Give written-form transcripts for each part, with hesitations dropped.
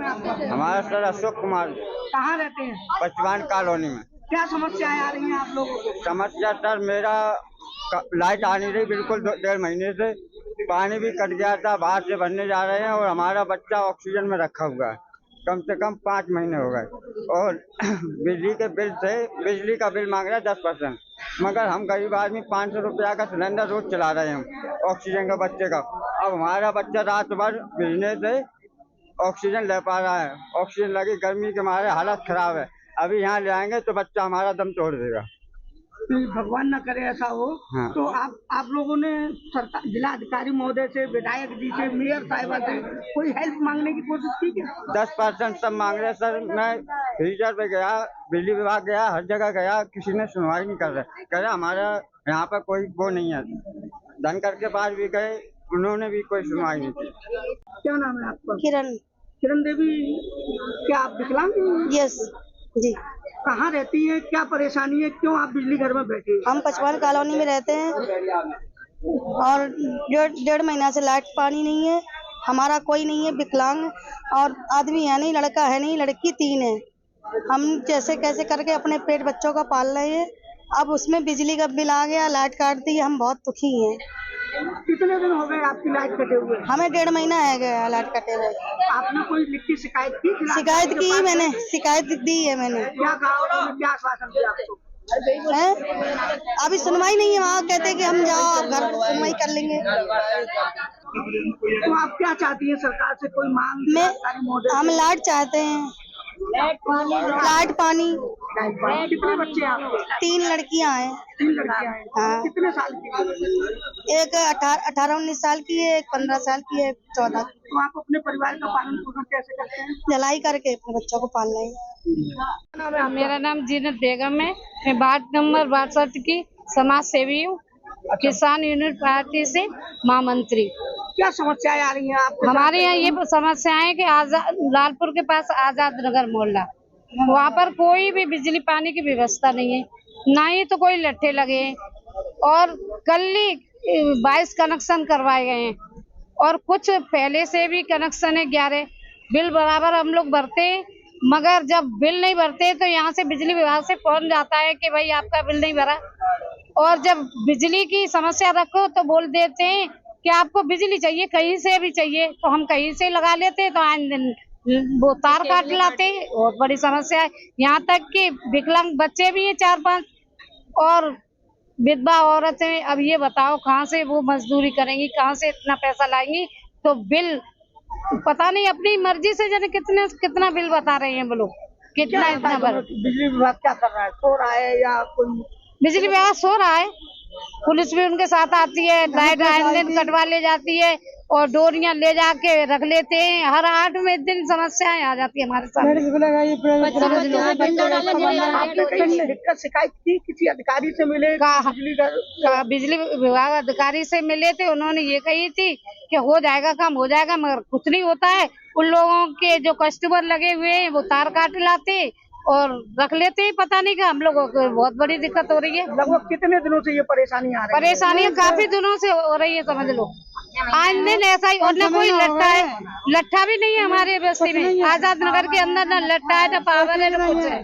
नाम है आपका? हमारा सर अशोक कुमार। कहाँ रहते हैं? पचवान कॉलोनी में। क्या समस्याएं आ रही हैं आप लोगों को? समस्या सर मेरा लाइट आ नहीं रही बिल्कुल 1.5 महीने से। पानी भी कट गया था, बाहर से भरने जा रहे हैं और हमारा बच्चा ऑक्सीजन में रखा हुआ है। कम से कम 5 महीने हो गए और बिजली का बिल मांग रहा है 10%। मगर हम गरीब आदमी 500 रुपया का सिलेंडर रोज चला रहे हैं ऑक्सीजन का बच्चे का। अब हमारा बच्चा रात भर बिजली से ऑक्सीजन ले पा रहा है। ऑक्सीजन लगी, गर्मी के मारे हालत खराब है। अभी यहाँ ले आएंगे तो बच्चा हमारा दम तोड़ देगा। भगवान न करे ऐसा हो। हाँ। तो आप लोगों ने सरकार, जिला अधिकारी महोदय से, विधायक जी से, मेयर साहिबा से कोई हेल्प मांगने की कोशिश की क्या? 10% सब मांग रहे सर। मैं रीजर पे गया, बिजली विभाग गया, हर जगह गया, किसी ने सुनवाई नहीं कर रहे। कह रहे हमारा यहाँ पर कोई वो नहीं है। धनकर के पास भी गए, उन्होंने भी कोई सुनवाई नहीं की। क्या नाम है आपका? किरण देवी। क्या आप विकलांग हैं? यस जी। कहाँ रहती है, क्या परेशानी है, क्यों आप बिजली घर में बैठे? हम पचवान कॉलोनी में रहते हैं और 1.5 महीना से लाइट पानी नहीं है। हमारा कोई नहीं है, विकलांग और आदमी है नहीं, लड़का है नहीं, लड़की 3 है। हम जैसे कैसे करके अपने पेट बच्चों का पाल रहे हैं। अब उसमें बिजली का बिल आ गया, लाइट काट दी, हम बहुत दुखी हैं। कितने दिन हो गए आपकी लाइट कटे हुए? हमें 1.5 महीना है गया लाइट कटे हुए। आपने कोई लिखी शिकायत की? शिकायत की मैंने, शिकायत दी है मैंने। क्या कहा उन्होंने, क्या आश्वासन दिया आपको? अभी सुनवाई नहीं है, वहाँ कहते हैं कि हम जाओ आप घर सुनवाई कर लेंगे। तो आप क्या चाहती हैं सरकार से, कोई मांग? हम लाइट चाहते हैं, लाइट पानी। कितने बच्चे हैं आपके? 3 लड़कियां हैं। 3 लड़कियां हैं। हाँ। कितने साल की? एक 18-19 साल की है, एक 15 साल की है, 14। तो आप अपने परिवार का पालन पोषण कैसे करते हैं? जलाई करके अपने बच्चों को पाल रहे हैं। मेरा नाम जीनत बेगम है। मैं वार्ड नंबर 62 की समाज सेवी हूँ। किसान यूनियन पार्टी से महामंत्री। क्या समस्याएं आ रही हैं आप? हमारे यहाँ ये समस्याएं है कि लालपुर के पास आजाद नगर मोहल्ला, वहाँ पर कोई भी बिजली पानी की व्यवस्था नहीं है, ना ही तो कोई लट्ठे लगे हैं। और कल ही 22 कनेक्शन करवाए गए हैं और कुछ पहले से भी कनेक्शन है 11। बिल बराबर हम लोग भरते हैं, मगर जब बिल नहीं भरते तो यहाँ से बिजली विभाग से फोन जाता है कि भाई आपका बिल नहीं भरा। और जब बिजली की समस्या रखो तो बोल देते हैं कि आपको बिजली चाहिए, कहीं से भी चाहिए, तो हम कहीं से लगा लेते हैं, तो आज दिन वो तार काट लाते हैं। बहुत बड़ी समस्या है। यहाँ तक कि विकलांग बच्चे भी हैं 4-5 और विधवा औरतें। अब ये बताओ कहाँ से वो मजदूरी करेंगी, कहाँ से इतना पैसा लाएंगी? तो बिल पता नहीं, अपनी मर्जी से जाने कितना बिल बता रहे हैं वो लोग, कितना इतना भर। बिजली विभाग क्या कर रहा है? सो रहा है या कोई? बिजली विभाग सो रहा है, पुलिस भी उनके साथ आती है, लाइट आए दिन कटवा ले जाती है और डोरियां ले जाके रख लेते हैं। हर 8 में दिन समस्याएं आ जाती है हमारे साथ। शिकायत की किसी अधिकारी से मिले? बिजली विभाग अधिकारी से मिले थे, उन्होंने ये कही थी कि हो जाएगा काम, हो जाएगा, मगर कुछ नहीं होता है। उन लोगों के जो कस्टमर लगे हुए हैं वो तार काट लाते और रख लेते हैं। पता नहीं कि हम लोगों को बहुत बड़ी दिक्कत हो रही है। लगभग कितने दिनों से ये परेशानी आ रही है? परेशानियाँ काफी दिनों से हो रही है, समझ लो। आज दिन ऐसा ही, और न कोई लट्ठा है, लट्ठा भी नहीं है हमारे बस्ती में। आजाद नगर के अंदर न लट्ठा है, न पावर है, न कुछ है।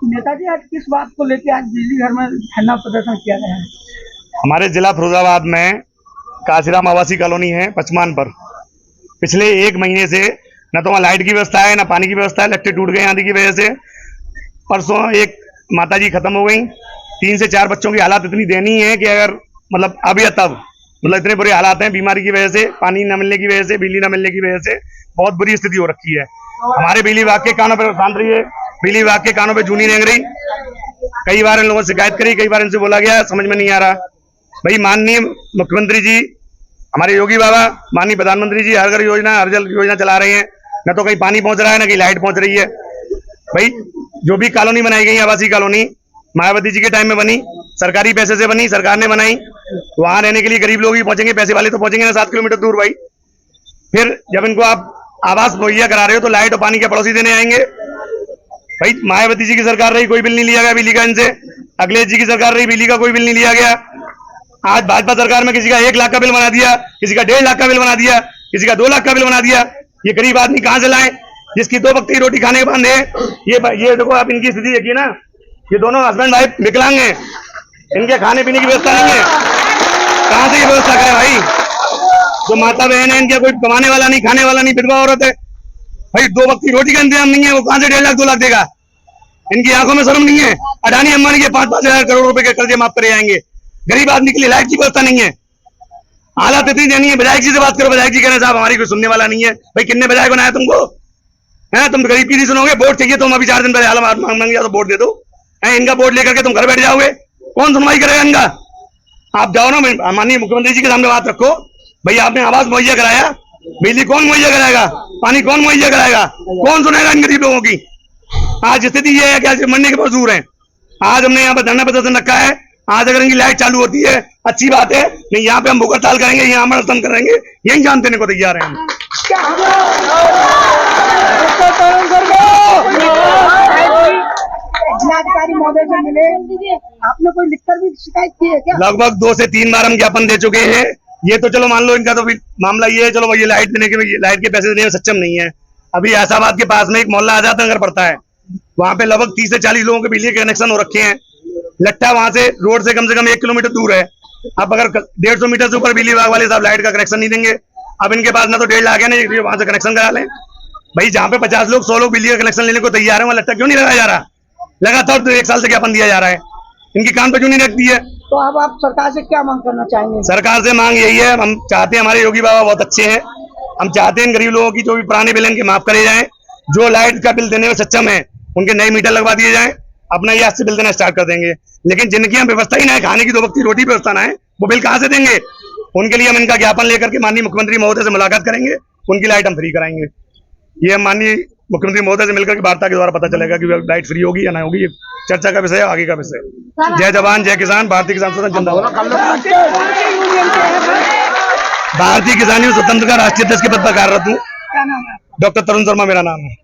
नेताजी, आज किस बात को लेकर आज बिजली घर में धरना प्रदर्शन किया गया है? हमारे जिला फिरोजाबाद में काशीराम आवासीय कॉलोनी है पचमान पर। पिछले 1 महीने से न तो वहाँ लाइट की व्यवस्था है, न पानी की व्यवस्था है। लट्टे टूट गए आंधी की वजह से। परसों एक माताजी खत्म हो गई। 3 से 4 बच्चों की हालात इतनी दयनीय है कि अगर मतलब अब या तब, मतलब इतने बुरे हालात हैं बीमारी की वजह से, पानी न मिलने की वजह से, बिजली न मिलने की वजह से बहुत बुरी स्थिति हो रखी है। हमारे बिजली विभाग के कानों पर शांत रही है, बिजली विभाग के कानों पर जूनी रेंग रही। कई बार इन लोगों से शिकायत करी, कई बार इनसे बोला गया, समझ में नहीं आ रहा। भाई माननीय मुख्यमंत्री जी, हमारे योगी बाबा, माननीय प्रधानमंत्री जी हर घर योजना, हर जल योजना चला रहे हैं। न तो कहीं पानी पहुंच रहा है, न कहीं लाइट पहुंच रही है। भाई जो भी कॉलोनी बनाई गई आवासीय कॉलोनी मायावती जी के टाइम में बनी, सरकारी पैसे से बनी, सरकार ने बनाई। वहां रहने के लिए गरीब लोग ही पहुंचेंगे, पैसे वाले तो पहुंचेंगे ना 7 किलोमीटर दूर। भाई फिर जब इनको आप आवास मुहैया करा रहे हो तो लाइट और पानी के पड़ोसी देने आएंगे। भाई मायावती जी की सरकार रही, कोई बिल नहीं लिया गया बिजली का इनसे। अखिलेश जी की सरकार रही, बिजली का कोई बिल नहीं लिया गया। आज भाजपा सरकार में किसी का 1 लाख का बिल बना दिया, किसी का 1.5 लाख का बिल बना दिया, किसी का 2 लाख का बिल बना दिया। ये गरीब आदमी कहाँ से लाए जिसकी 2 वक्त की रोटी खाने के बाद है। ये देखो आप इनकी स्थिति देखिए ना, ये दोनों हस्बैंड वाइफ विकलांग हैं, इनके खाने पीने की व्यवस्था नहीं है। कहाँ से ये व्यवस्था करे भाई? जो माता बहन है इनके कोई कमाने वाला नहीं, खाने वाला नहीं, विधवा औरत है भाई, 2 वक्त की रोटी का इंतजाम नहीं है, वो कहाँ से 1.5 लाख 2 लाख देगा? इनकी आंखों में शर्म नहीं है? अडानी अंबानी के 5-5 हजार करोड़ रुपए के कर्जे माफ करे जाएंगे, गरीब आदमी के लिए लाइट की व्यवस्था नहीं है। हालात इतनी देनी है। विधायक जी से बात करो, विधायक जी कह रहे हैं साहब हमारी कोई सुनने वाला नहीं है। भाई कितने विधायक बनाया तुमको है? तुम गरीब की नहीं सुनोगे? वोट चाहिए तुम अभी 4 दिन पहले हाल मांग तो वोट दे दो है, इनका वोट लेकर के तुम घर बैठ जाओगे, कौन सुनवाई करेगा इनका? आप जाओ ना माननीय मुख्यमंत्री जी के सामने बात रखो, भैया आपने आवास मुहैया कराया, बिजली कौन मुहैया कराएगा, पानी कौन मुहैया कराएगा, कौन सुनेगा इन गरीब लोगों की? आज स्थिति ये है कि आज मरने के मजदूर हैं। आज हमने यहाँ पर धरना प्रदर्शन रखा है, आज अगर इनकी लाइट चालू होती है अच्छी बात है, नहीं यहाँ पे हम भूख हड़ताल करेंगे, यहाँ अमर अनशन करेंगे, यही जान देने को तैयार हैं हम। जिलाधिकारी महोदय से मिले, आपने कोई लिखकर भी शिकायत की है क्या? लगभग 2 से 3 बार हम ज्ञापन दे चुके हैं। ये तो चलो मान लो इनका तो मामला ये है, चलो ये लाइट देने के लाइट के पैसे देने में सक्षम नहीं है। अभी ऐसाबाद के पास में एक मोहल्ला आजाद नगर पड़ता है, वहां पे लगभग 30 से 40 लोगों के बिजली के कनेक्शन हो रखे हैं। लट्टा वहां से रोड से कम 1 किलोमीटर दूर है। अब अगर 150 मीटर से ऊपर बिजली विभाग वाले साहब लाइट का कनेक्शन नहीं देंगे, अब इनके पास ना तो 1.5 लाख है ना वहां से कनेक्शन करा लें। भाई जहाँ पे 50 लोग 100 लोग बिजली का कनेक्शन लेने को तैयार है, वहां लट्टा क्यों नहीं लगाया जा रहा? लगातार तो 1 साल से ज्ञापन दिया जा रहा है, इनकी कान पे क्यों नहीं रखती है? तो अब आप सरकार से क्या मांग करना चाहेंगे? सरकार से मांग यही है, हम चाहते हैं, हमारे योगी बाबा बहुत अच्छे हैं, हम चाहते हैं गरीब लोगों की जो भी पुराने बिल इनके माफ करे जाएं, जो लाइट का बिल देने में सक्षम है उनके नए मीटर लगवा दिए जाएं, अपना ये आज से बिल देना स्टार्ट कर देंगे। लेकिन जिनकी हम व्यवस्था ही ना है, खाने की 2 वक्त की रोटी व्यवस्था ना है, वो बिल कहाँ से देंगे? उनके लिए हम इनका ज्ञापन लेकर के माननीय मुख्यमंत्री महोदय से मुलाकात करेंगे, उनकी लाइट हम फ्री कराएंगे। ये हम माननीय मुख्यमंत्री महोदय से मिलकर के वार्ता के द्वारा पता चलेगा कि लाइट फ्री होगी या ना होगी। ये चर्चा का विषय है, आगे का विषय। जय जवान जय किसान, भारतीय किसान स्वतंत्र जिंदाबाद। भारतीय किसान स्वतंत्र का राष्ट्रीय अध्यक्ष के पद पर कार्यरत हूँ। क्या नाम है? डॉक्टर तरुण शर्मा मेरा नाम है।